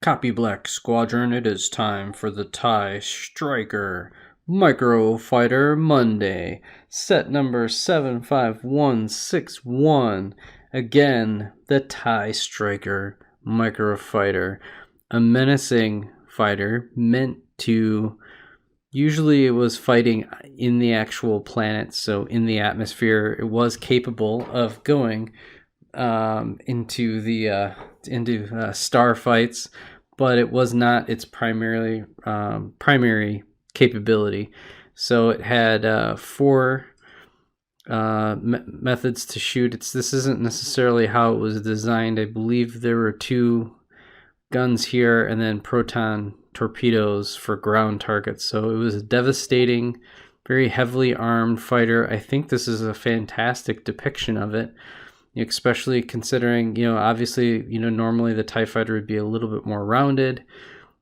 Copy Black Squadron, it is time for the TIE Striker Microfighter Monday, set number 75161. Again, the TIE Striker Microfighter, a menacing fighter meant to, usually it was fighting in the actual planet, so in the atmosphere. It was capable of going into star fights, but it was not its primary capability. So it had four methods to shoot. This isn't necessarily how it was designed. I believe there were two guns here and then proton torpedoes for ground targets. So it was a devastating, very heavily armed fighter. I think this is a fantastic depiction of it, especially considering, obviously, normally the TIE Fighter would be a little bit more rounded.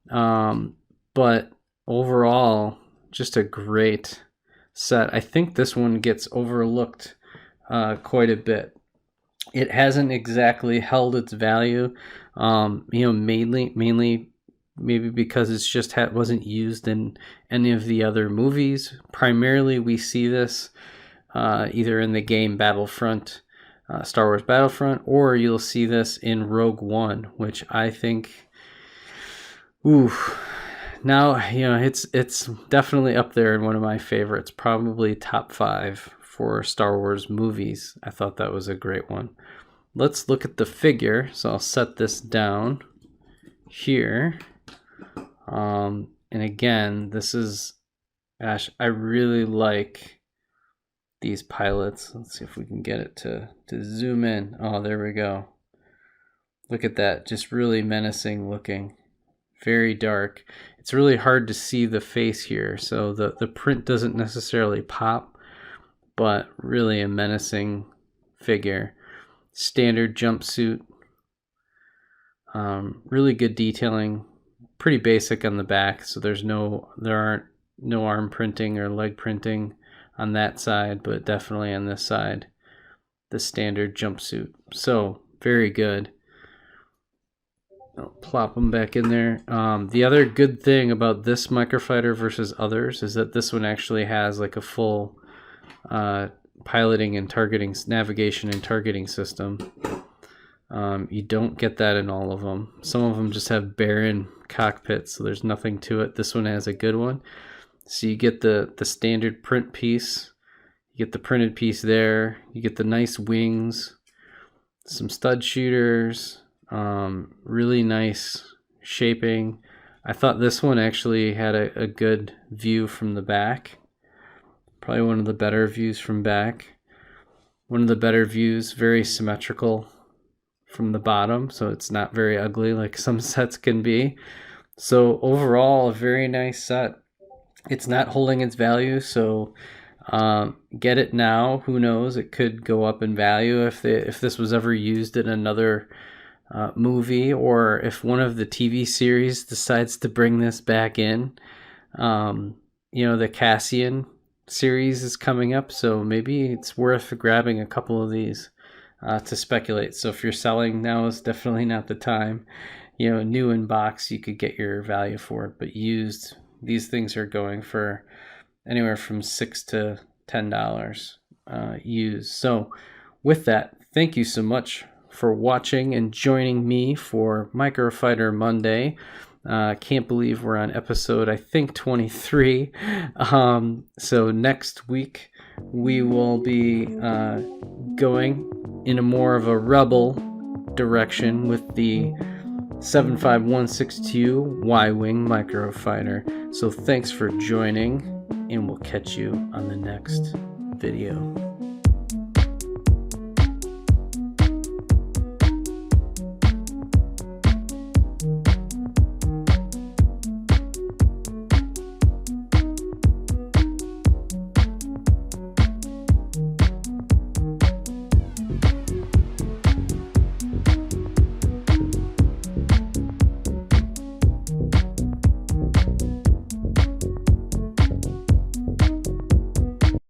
But overall, just a great set. I think this one gets overlooked quite a bit. It hasn't exactly held its value, mainly maybe because it's just wasn't used in any of the other movies. Primarily, we see this either in the game Battlefront, Star Wars Battlefront, or you'll see this in Rogue One, which I think, now, it's definitely up there in one of my favorites, probably top 5 for Star Wars movies. I thought that was a great one. Let's look at the figure. So I'll set this down here. And again, this is, gosh, I really like these pilots. Let's see if we can get it to zoom in. Oh, there we go. Look at that, just really menacing looking. Very dark. It's really hard to see the face here, so the print doesn't necessarily pop, but really a menacing figure. Standard jumpsuit. Really good detailing. Pretty basic on the back, so there aren't no arm printing or leg printing on that side, but definitely on this side, the standard jumpsuit. So very good. I'll plop them back in there. The other good thing about this Microfighter versus others is that this one actually has like a full piloting and targeting, navigation and targeting system. You don't get that in all of them. Some of them just have barren cockpits, so there's nothing to it. This one has a good one. So you get the standard print piece, you get the printed piece there, you get the nice wings, some stud shooters, really nice shaping. I thought this one actually had a good view from the back. Probably one of the better views from back. One of the better views, very symmetrical from the bottom, so it's not very ugly like some sets can be. So overall, a very nice set. It's not holding its value, so get it now. Who knows? It could go up in value if this was ever used in another movie, or if one of the TV series decides to bring this back in. The Cassian series is coming up, so maybe it's worth grabbing a couple of these to speculate. So if you're selling, now is definitely not the time. New in box, you could get your value for it, but used, these things are going for anywhere from $6 to $10 used. So with that, thank you so much for watching and joining me for Microfighter Monday. Can't believe we're on episode, I think, 23. So next week we will be going in a more of a rebel direction with the 75162 Y-Wing Microfighter. So thanks for joining, and we'll catch you on the next video.